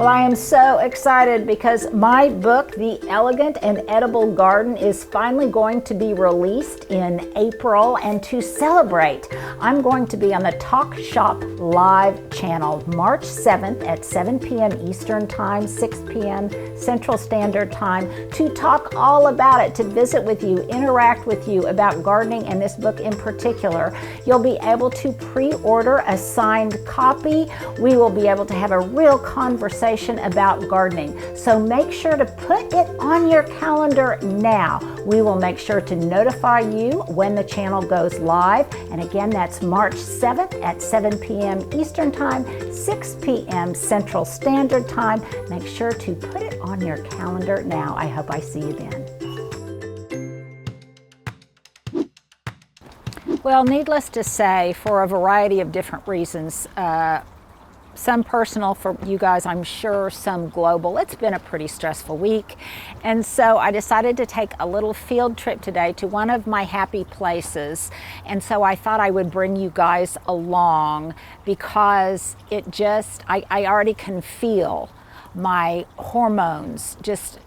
Well, I am so excited because my book, The Elegant and Edible Garden, is finally going to be released in April. And to celebrate, I'm going to be on the Talk Shop Live channel March 7th at 7 p.m. Eastern Time, 6 p.m. Central Standard Time, to talk all about it, to visit with you, interact with you about gardening and this book in particular. You'll be able to pre-order a signed copy. We will be able to have a real conversation about gardening. So make sure to put it on your calendar now. We will make sure to notify you when the channel goes live. And again, that's March 7th at 7 p.m. Eastern Time, 6 p.m. Central Standard Time. Make sure to put it on your calendar now. I hope I see you then. Well, needless to say, for a variety of different reasons, some personal for you guys, I'm sure, some global. It's been a pretty stressful week. And so I decided to take a little field trip today to one of my happy places. And so I thought I would bring you guys along because it just, I already can feel my hormones just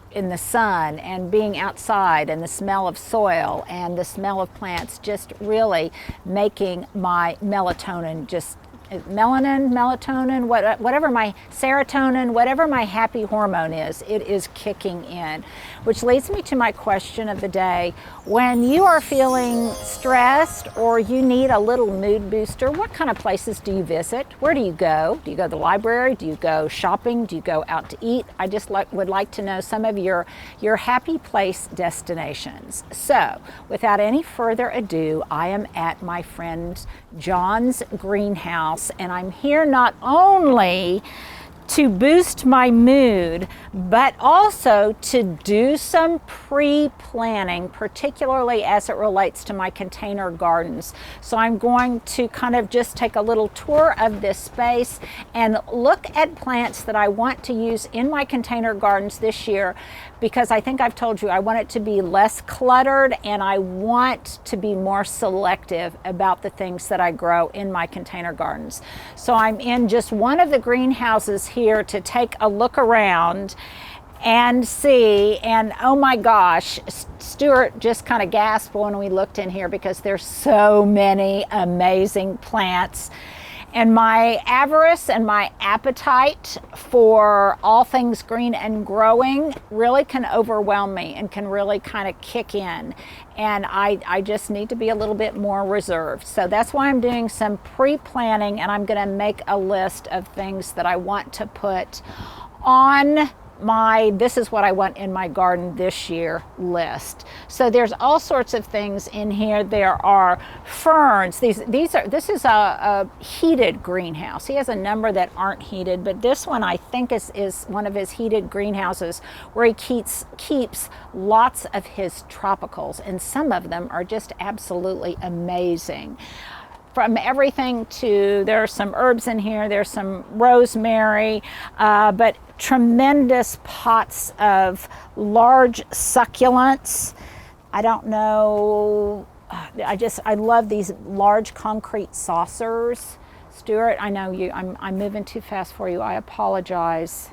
in the sun and being outside, and the smell of soil and the smell of plants just really making my melatonin just melatonin, whatever my serotonin, whatever my happy hormone is, it is kicking in. Which leads me to my question of the day. When you are feeling stressed or you need a little mood booster, what kind of places do you visit? Where do you go? Do you go to the library? Do you go shopping? Do you go out to eat? I just would like to know some of your happy place destinations. So, without any further ado, I am at my friend John's greenhouse, and I'm here not only to boost my mood, but also to do some pre-planning, particularly as it relates to my container gardens. So I'm going to kind of just take a little tour of this space and look at plants that I want to use in my container gardens this year, because I think I've told you I want it to be less cluttered, and I want to be more selective about the things that I grow in my container gardens. So I'm in just one of the greenhouses here to take a look around and see, and oh my gosh, Stewart just kind of gasped when we looked in here because there's so many amazing plants. And my avarice and my appetite for all things green and growing really can overwhelm me and can really kind of kick in. And I just need to be a little bit more reserved. So that's why I'm doing some pre-planning, and I'm going to make a list of things that I want to put on my "this is what I want in my garden this year" list. So there's all sorts of things in here. There are ferns. This is a heated greenhouse. He has a number that aren't heated, but this one I think is one of his heated greenhouses where he keeps lots of his tropicals, and some of them are just absolutely amazing. From everything to, there are some herbs in here, there's some rosemary, but tremendous pots of large succulents. I don't know, I love these large concrete saucers. Stewart, I know I'm moving too fast for you, I apologize.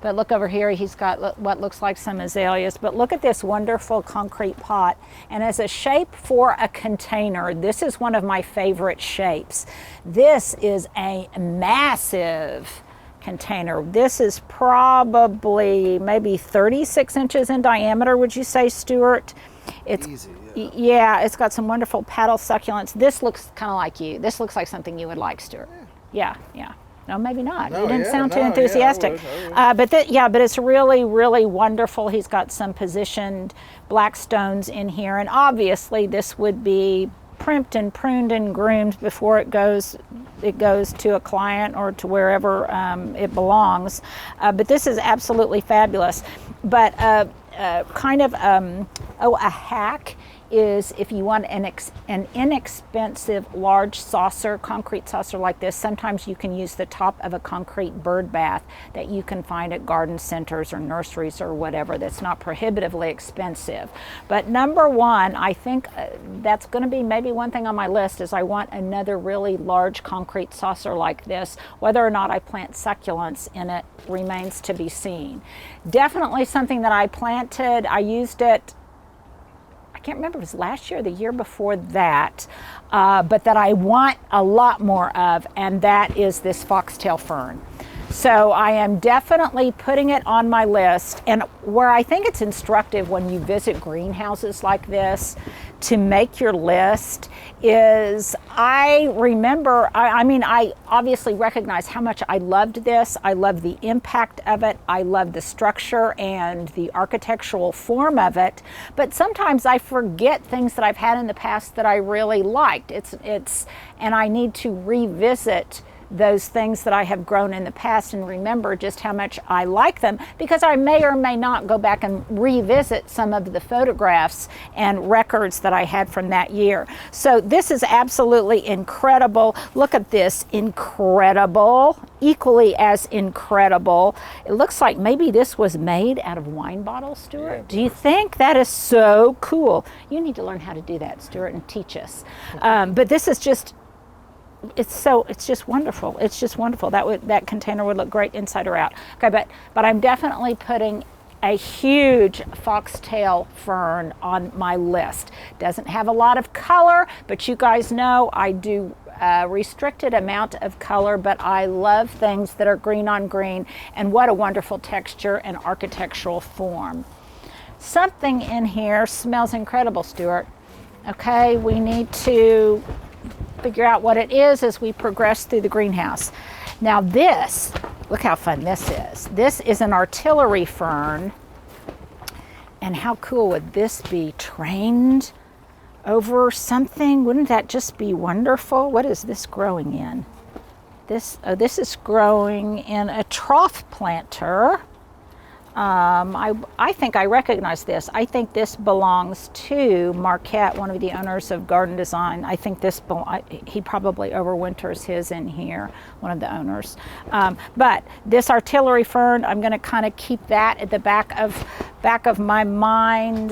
But look over here, he's got what looks like some azaleas. But look at this wonderful concrete pot. And as a shape for a container, this is one of my favorite shapes. This is a massive container. This is probably maybe 36 inches in diameter, would you say, Stewart? It's easy, yeah. Yeah, it's got some wonderful paddle succulents. This looks kind of like you. This looks like something you would like, Stewart. Yeah. No, maybe not. No, you didn't sound too enthusiastic. Yeah, but it's really, really wonderful. He's got some positioned black stones in here, and obviously this would be primped and pruned and groomed before it goes to a client or to wherever it belongs. But this is absolutely fabulous. But a hack is, if you want an inexpensive large saucer, concrete saucer like this, sometimes you can use the top of a concrete bird bath that you can find at garden centers or nurseries or whatever. That's not prohibitively expensive. But number one, I think that's going to be maybe one thing on my list, is I want another really large concrete saucer like this. Whether or not I plant succulents in it remains to be seen. Definitely something that I planted. I used it, I can't remember if it was last year or the year before that, but that I want a lot more of, and that is this Foxtail Fern. So I am definitely putting it on my list. And where I think it's instructive when you visit greenhouses like this to make your list is, I remember, I mean, I obviously recognize how much I loved this. I love the impact of it. I love the structure and the architectural form of it. But sometimes I forget things that I've had in the past that I really liked. And I need to revisit those things that I have grown in the past and remember just how much I like them, because I may or may not go back and revisit some of the photographs and records that I had from that year. So this is absolutely incredible. Look at this, incredible, equally as incredible. It looks like maybe this was made out of wine bottles, Stewart. Yeah. Do you think? That is so cool. You need to learn how to do that, Stewart, and teach us. But this is just, it's just wonderful. It's just wonderful. That container would look great inside or out. Okay, but I'm definitely putting a huge Foxtail Fern on my list. Doesn't have a lot of color, but you guys know I do a restricted amount of color, but I love things that are green on green, and what a wonderful texture and architectural form. Something in here smells incredible, Stewart. Okay, we need to figure out what it is as we progress through the greenhouse. Now this, look how fun this is. This is an artillery fern. And how cool would this be trained over something? Wouldn't that just be wonderful? What is this growing in? This is growing in a trough planter. I think I recognize this. I think this belongs to Marquette, one of the owners of Garden Design. I think this, he probably overwinters his in here, one of the owners. But this artillery fern, I'm going to kind of keep that at the back of my mind.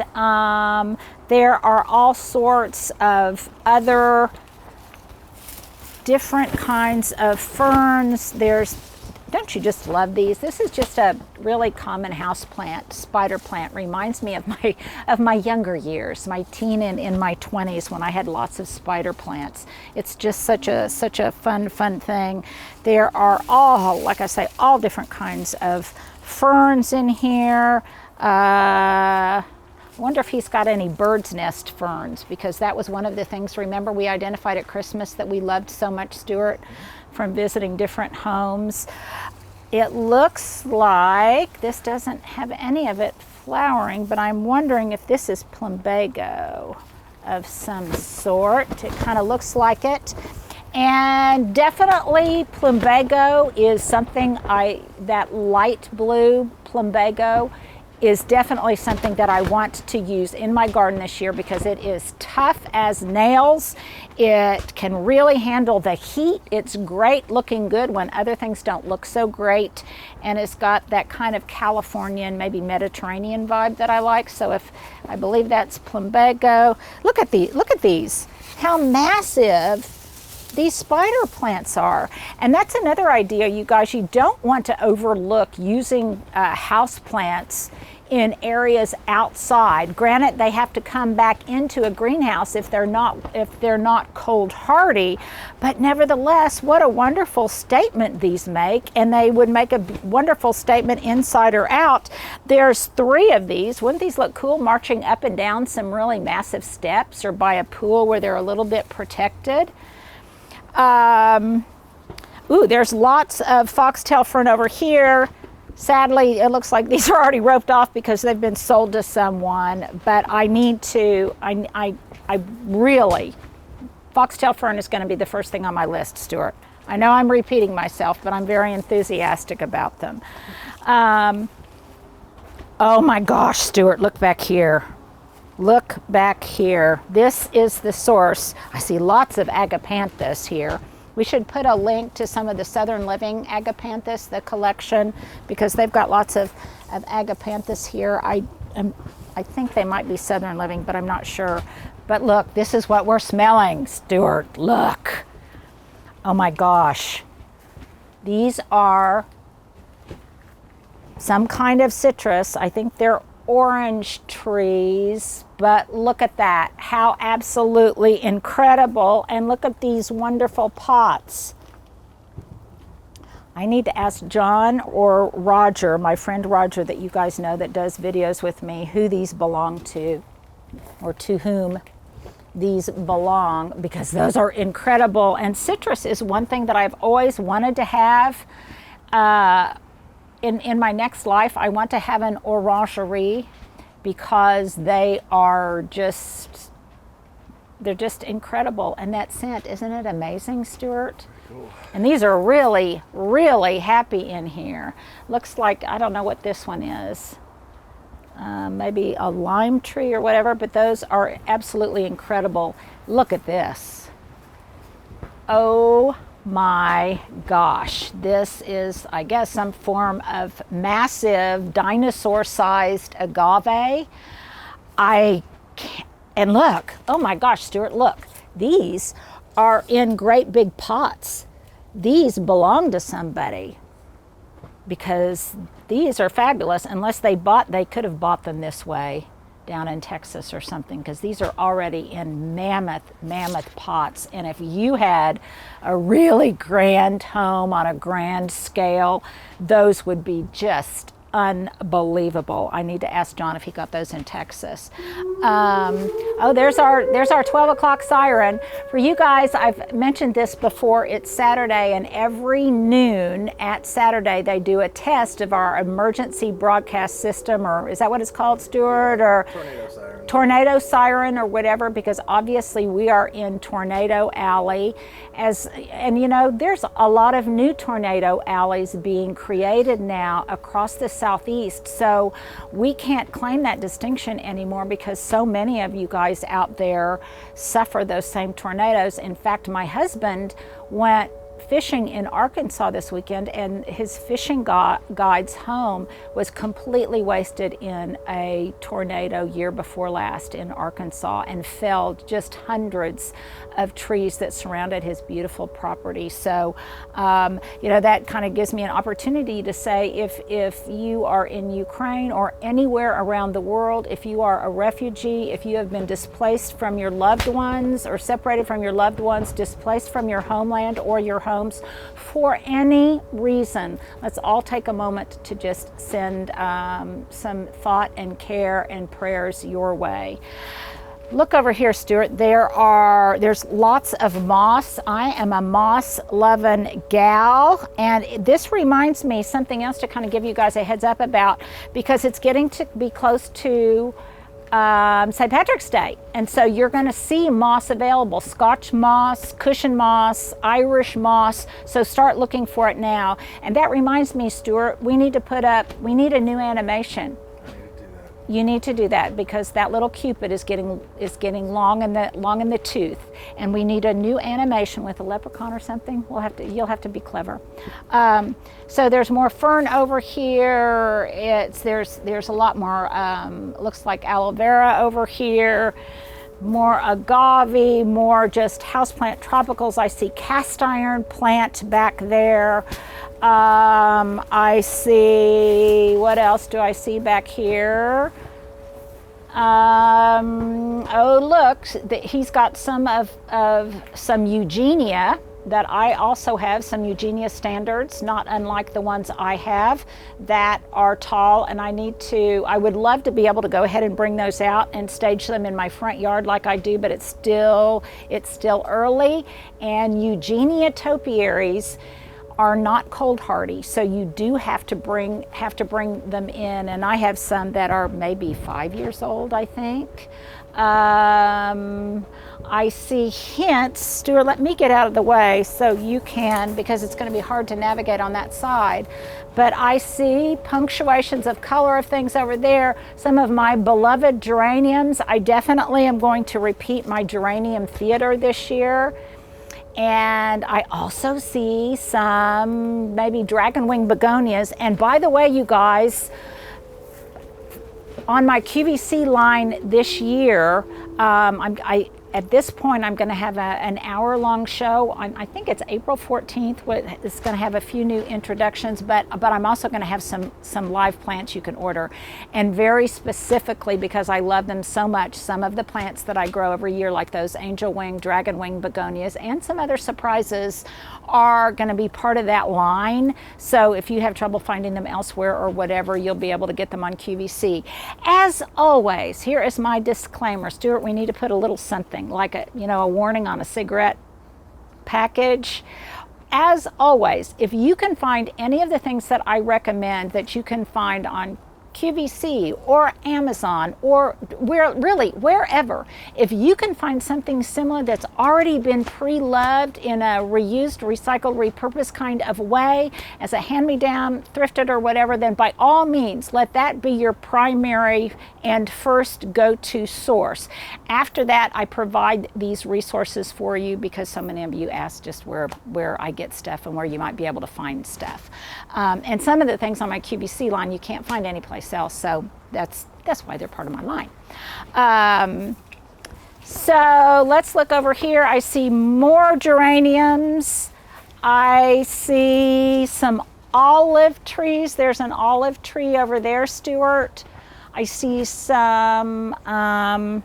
There are all sorts of other different kinds of ferns. Don't you just love these? This is just a really common house plant, spider plant. Reminds me of my younger years, my teen and in my 20s, when I had lots of spider plants. It's just such a fun thing. There are all, like I say, all different kinds of ferns in here. I wonder if he's got any bird's nest ferns, because that was one of the things, remember, we identified at Christmas that we loved so much, Stewart, from visiting different homes. It looks like this doesn't have any of it flowering, but I'm wondering if this is plumbago of some sort. It kind of looks like it. And definitely plumbago is something that light blue plumbago is definitely something that I want to use in my garden this year, because it is tough as nails. It can really handle the heat. It's great looking good when other things don't look so great. And it's got that kind of Californian, maybe Mediterranean vibe that I like. So I believe that's plumbago. Look at these, how massive these spider plants are. And that's another idea, you guys. You don't want to overlook using house plants in areas outside. Granted, they have to come back into a greenhouse if they're not cold hardy, but nevertheless, what a wonderful statement these make, and they would make a wonderful statement inside or out. There's 3 of these. Wouldn't these look cool marching up and down some really massive steps, or by a pool where they're a little bit protected? Ooh, there's lots of Foxtail Fern over here. Sadly, it looks like these are already roped off because they've been sold to someone, but I need to, I really, Foxtail Fern is going to be the first thing on my list, Stewart. I know I'm repeating myself, but I'm very enthusiastic about them. Oh my gosh, Stewart, look back here. Look back here. This is the source. I see lots of agapanthus here. We should put a link to some of the Southern Living agapanthus, the collection, because they've got lots of agapanthus here. I I think they might be Southern Living, but I'm not sure. But look, this is what we're smelling, Stewart. Look. Oh my gosh. These are some kind of citrus. I think they're orange trees, but look at that. How absolutely incredible. And look at these wonderful pots. I need to ask John or Roger, my friend Roger that you guys know that does videos with me, who these belong to, or to whom these belong, because those are incredible. And citrus is one thing that I've always wanted to have. In my next life, I want to have an orangerie because they are just, they're just incredible. And that scent, isn't it amazing, Stewart? Cool. And these are really, really happy in here. Looks like, I don't know what this one is. Maybe a lime tree or whatever, but those are absolutely incredible. Look at this. Oh my gosh. This is, I guess, some form of massive dinosaur-sized agave. And look, oh my gosh, Stewart, look. These are in great big pots. These belong to somebody because these are fabulous. Unless they could have bought them this way down in Texas or something, because these are already in mammoth pots. And if you had a really grand home on a grand scale, those would be just unbelievable. I need to ask John if he got those in Texas. Oh, there's our 12 o'clock siren. For you guys, I've mentioned this before, it's Saturday, and every noon at Saturday they do a test of our emergency broadcast system, or is that what it's called, Stewart? Or tornado siren or whatever, because obviously we are in Tornado Alley. And you know, there's a lot of new tornado alleys being created now across the Southeast, so we can't claim that distinction anymore because so many of you guys out there suffer those same tornadoes. In fact, my husband went fishing in Arkansas this weekend, and his fishing guide's home was completely wasted in a tornado year before last in Arkansas and felled just hundreds of trees that surrounded his beautiful property. So, you know, that kind of gives me an opportunity to say, if you are in Ukraine or anywhere around the world, if you are a refugee, if you have been displaced from your loved ones or separated from your loved ones, displaced from your homeland or your homes for any reason, let's all take a moment to just send some thought and care and prayers your way. Look over here, Stewart. There's lots of moss. I am a moss-loving gal, and this reminds me something else to kind of give you guys a heads up about, because it's getting to be close to St. Patrick's Day, and so you're going to see moss available: Scotch moss, cushion moss, Irish moss. So start looking for it now. And that reminds me, Stewart, we need a new animation. You need to do that because that little Cupid is getting long in the tooth, and we need a new animation with a leprechaun or something. You'll have to be clever. So there's more fern over here. There's a lot more. Looks like aloe vera over here. More agave, more just houseplant tropicals. I see cast iron plant back there. I see, what else do I see back here? Oh, look, he's got some Eugenia that I also have, some Eugenia standards, not unlike the ones I have, that are tall, and I would love to be able to go ahead and bring those out and stage them in my front yard like I do, but it's still early, and Eugenia topiaries are not cold hardy, so you do have to bring them in, and I have some that are maybe 5 years old, I think. I see hints. Stewart, let me get out of the way so you can, because it's going to be hard to navigate on that side. But I see punctuations of color of things over there. Some of my beloved geraniums. I definitely am going to repeat my geranium theater this year. And I also see some maybe dragonwing begonias. And by the way, you guys, On my QVC line this year, at this point, I'm going to have an hour-long show. I think it's April 14th. It's going to have a few new introductions, but I'm also going to have some live plants you can order. And very specifically, because I love them so much, some of the plants that I grow every year, like those angel wing, dragon wing begonias, and some other surprises, are going to be part of that line. So if you have trouble finding them elsewhere or whatever, you'll be able to get them on QVC. As always, here is my disclaimer. Stewart, we need to put a little something, like a warning on a cigarette package. As always, if you can find any of the things that I recommend that you can find on QVC or Amazon or wherever, if you can find something similar that's already been pre-loved in a reused, recycled, repurposed kind of way as a hand-me-down, thrifted or whatever, then by all means let that be your primary and first go-to source. After that, I provide these resources for you because so many of you asked just where I get stuff and where you might be able to find stuff. And some of the things on my QVC line you can't find anyplace else, so that's why they're part of my line. So let's look over here. I see more geraniums. I see some olive trees. There's an olive tree over there, Stewart. I see some, that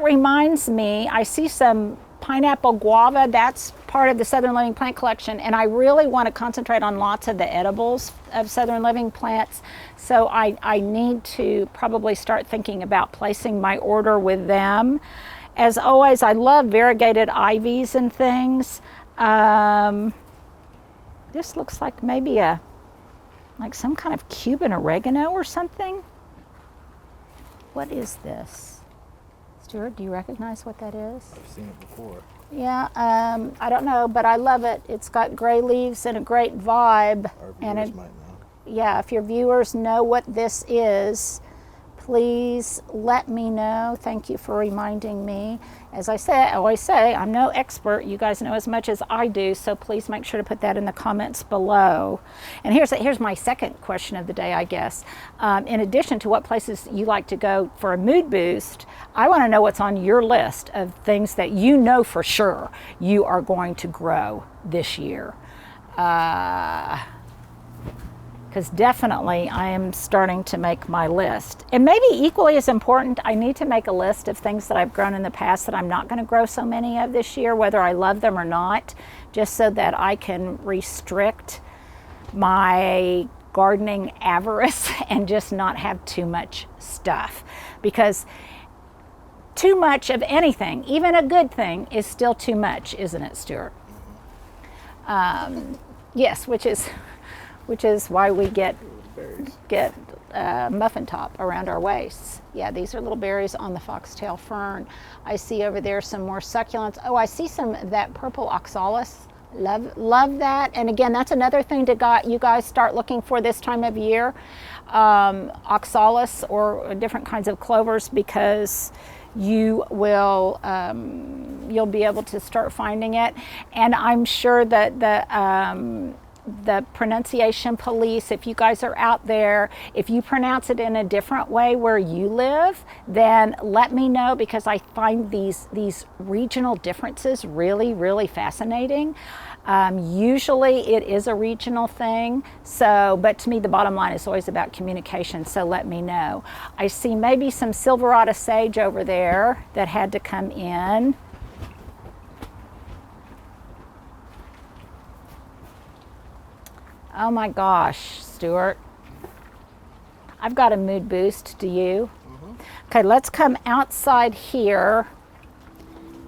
reminds me, I see some pineapple guava. That's part of the Southern Living Plant Collection, and I really want to concentrate on lots of the edibles of Southern Living plants. So I need to probably start thinking about placing my order with them. As always, I love variegated ivies and things. This looks like maybe like some kind of Cuban oregano or something. What is this? Stewart, do you recognize what that is? I've seen it before. Yeah, I don't know, but I love it. It's got gray leaves and a great vibe. Our viewers might know. Yeah, if your viewers know what this is, please let me know. Thank you for reminding me. As I always say, I'm no expert. You guys know as much as I do, so please make sure to put that in the comments below. And here's my second question of the day, I guess. In addition to what places you like to go for a mood boost, I want to know what's on your list of things that you know for sure you are going to grow this year. Because definitely I am starting to make my list. And maybe equally as important, I need to make a list of things that I've grown in the past that I'm not going to grow so many of this year, whether I love them or not, just so that I can restrict my gardening avarice and just not have too much stuff. Because too much of anything, even a good thing, is still too much, isn't it, Stewart? Yes, which is why we get muffin top around our waists. Yeah, these are little berries on the Foxtail Fern. I see over there some more succulents. Oh, I see some of that purple Oxalis. Love that. And again, that's another thing you guys start looking for this time of year. Oxalis or different kinds of clovers, because you will you'll be able to start finding it. And I'm sure that the pronunciation police, if you guys are out there, if you pronounce it in a different way where you live, then let me know, because I find these regional differences really, really fascinating. Usually it is a regional thing, but to me the bottom line is always about communication, so let me know. I see maybe some Silverado sage over there that had to come in. Oh my gosh, Stewart. I've got a mood boost, do you? Mm-hmm. Okay, let's come outside here.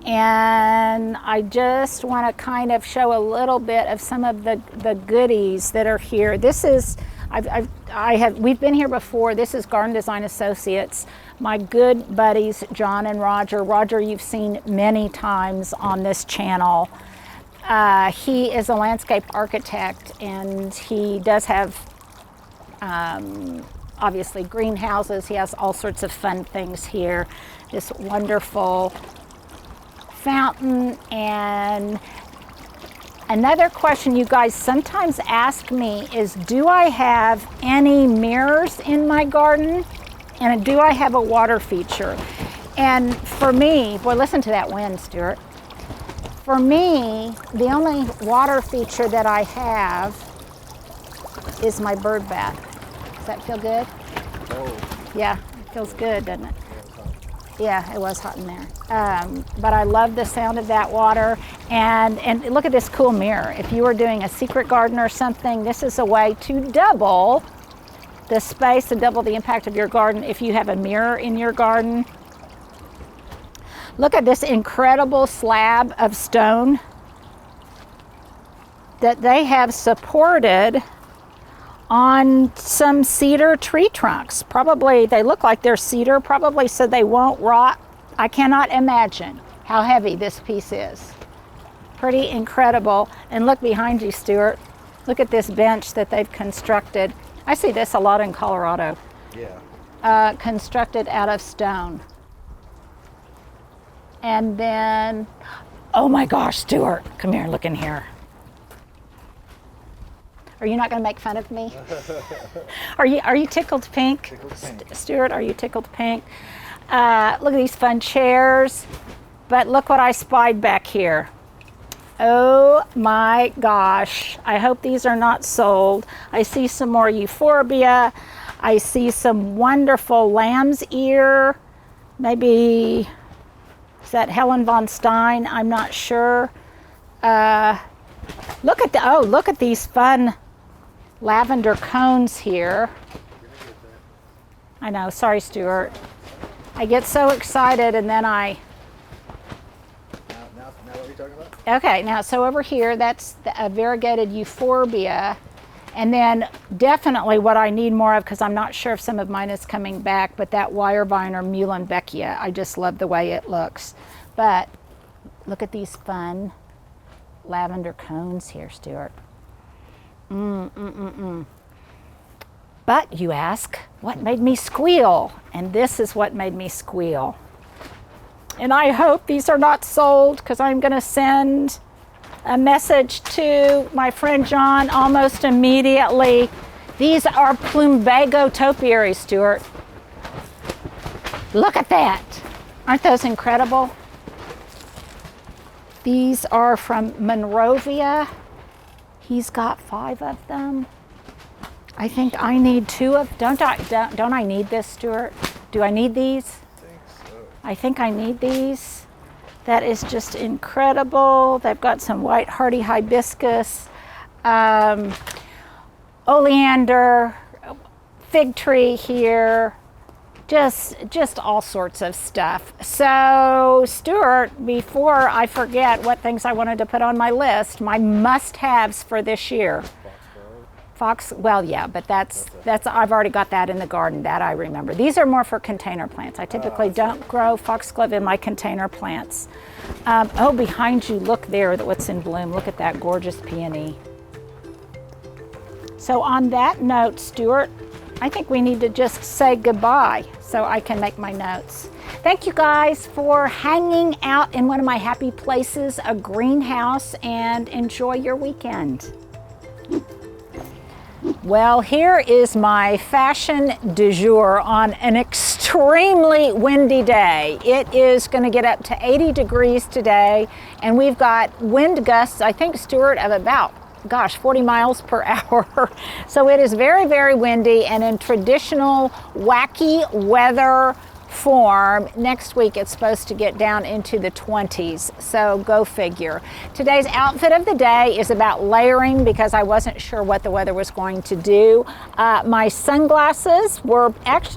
And I just want to kind of show a little bit of some of the goodies that are here. This is, we've been here before. This is Garden Design Associates. My good buddies, John and Roger. Roger, you've seen many times on this channel. He is a landscape architect, and he does have obviously greenhouses. He has all sorts of fun things here. This wonderful fountain, and Another question you guys sometimes ask me is, do I have any mirrors in my garden? And do I have a water feature? And for me, boy, listen to that wind, Stewart. For me, the only water feature that I have is my bird bath. Does that feel good? Oh. Yeah, it feels good, doesn't it? Yeah, it was hot in there. But I love the sound of that water. And look at this cool mirror. If you were doing a secret garden or something, this is a way to double the space and double the impact of your garden if you have a mirror in your garden. Look at this incredible slab of stone that they have supported on some cedar tree trunks. Probably, they look like they're cedar, probably so they won't rot. I cannot imagine how heavy this piece is. Pretty incredible. And look behind you, Stewart. Look at this bench that they've constructed. I see this a lot in Colorado. Yeah. Constructed out of stone. And then, oh my gosh, Stewart, come here, look in here. Are you not going to make fun of me? Are you tickled pink? Tickled pink. Stewart, are you tickled pink? Look at these fun chairs. But look what I spied back here. Oh my gosh. I hope these are not sold. I see some more euphorbia. I see some wonderful lamb's ear. Maybe, is that Helen von Stein? I'm not sure. Look at these fun lavender cones here. I know, sorry, Stewart. I get so excited and then I... Now what are you talking about? Okay, now so over here, that's a variegated euphorbia. And then definitely what I need more of, because I'm not sure if some of mine is coming back, but that wire vine or Muhlenbeckia. I just love the way it looks. But look at these fun lavender cones here, Stewart. But you ask, what made me squeal? And this is what made me squeal. And I hope these are not sold, because I'm going to send a message to my friend John almost immediately. These are plumbago topiaries, Stewart. Look at that. Aren't those incredible? These are from Monrovia. He's got 5 of them. I think I need 2 of, don't I need this, Stewart? Do I need these? I think so. I think I need these. That is just incredible. They've got some white hardy hibiscus, oleander, fig tree here, just all sorts of stuff. So Stewart, before I forget what things I wanted to put on my list, my must-haves for this year. Well, yeah, but that's I've already got that in the garden, that I remember. These are more for container plants. I typically don't grow foxglove in my container plants. Oh, behind you, look there, what's in bloom. Look at that gorgeous peony. So on that note, Stewart, I think we need to just say goodbye so I can make my notes. Thank you guys for hanging out in one of my happy places, a greenhouse, and enjoy your weekend. Well, here is my fashion du jour on an extremely windy day. It is going to get up to 80 degrees today, and we've got wind gusts, I think, Stewart, of about, 40 miles per hour. So it is very, very windy, and in traditional wacky weather form, next week it's supposed to get down into the 20s, so go figure. Today's outfit of the day is about layering because I wasn't sure what the weather was going to do. My sunglasses were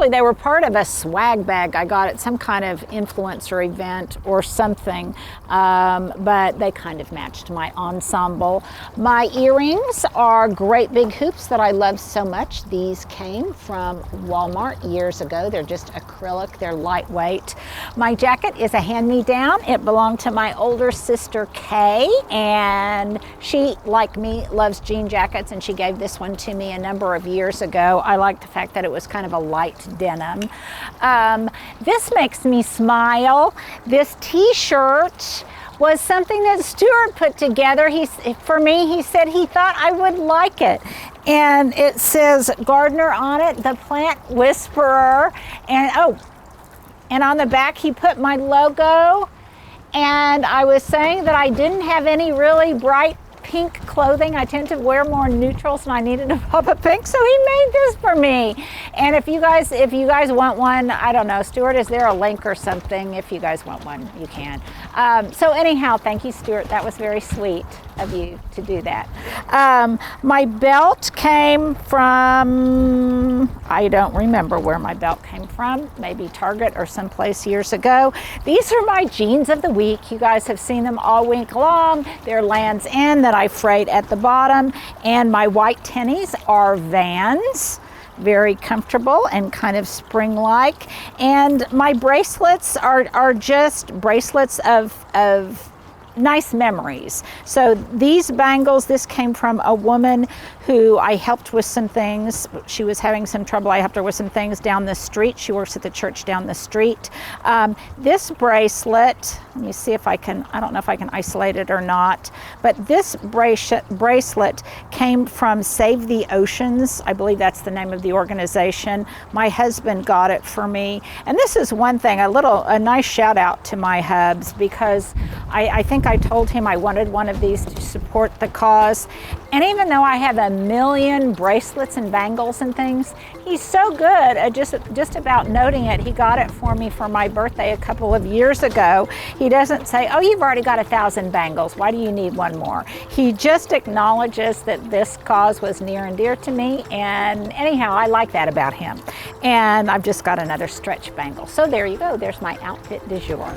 they were part of a swag bag I got at some kind of influencer event or something, but they kind of matched my ensemble. My earrings are great big hoops that I love so much. These came from Walmart years ago. They're just acrylic. They're lightweight. My jacket is a hand-me-down. It belonged to my older sister, Kay, and she, like me, loves jean jackets, and she gave this one to me a number of years ago. I like the fact that it was kind of a light denim. This makes me smile. This t-shirt was something that Stewart put together. For me, he said he thought I would like it. And it says gardener on it, the plant whisperer. And on the back he put my logo. And I was saying that I didn't have any really bright pink clothing. I tend to wear more neutrals, and I needed a pop of pink, so he made this for me. And if you guys want one, I don't know, Stewart, is there a link or something? If you guys want one, you can. So anyhow, thank you, Stewart. That was very sweet of you to do that. My belt came from, I don't remember where my belt came from, maybe Target or someplace years ago. These are my jeans of the week. You guys have seen them all week long. They're Land's End that I frayed at the bottom, and my white tennies are Vans. Very comfortable and kind of spring-like. And my bracelets are just bracelets of nice memories. So these bangles, this came from a woman who I helped with some things. She was having some trouble. I helped her with some things down the street. She works at the church down the street. This bracelet, let me see if I can, I don't know if I can isolate it or not, but this bracelet came from Save the Oceans. I believe that's the name of the organization. My husband got it for me. And this is one thing, a nice shout out to my hubs, because I think I told him I wanted one of these to support the cause. And even though I have a million bracelets and bangles and things, he's so good at just about noting it. He got it for me for my birthday a couple of years ago. He doesn't say, oh, you've already got 1,000 bangles. Why do you need one more? He just acknowledges that this cause was near and dear to me. And anyhow, I like that about him. And I've just got another stretch bangle. So there you go. There's my outfit du jour.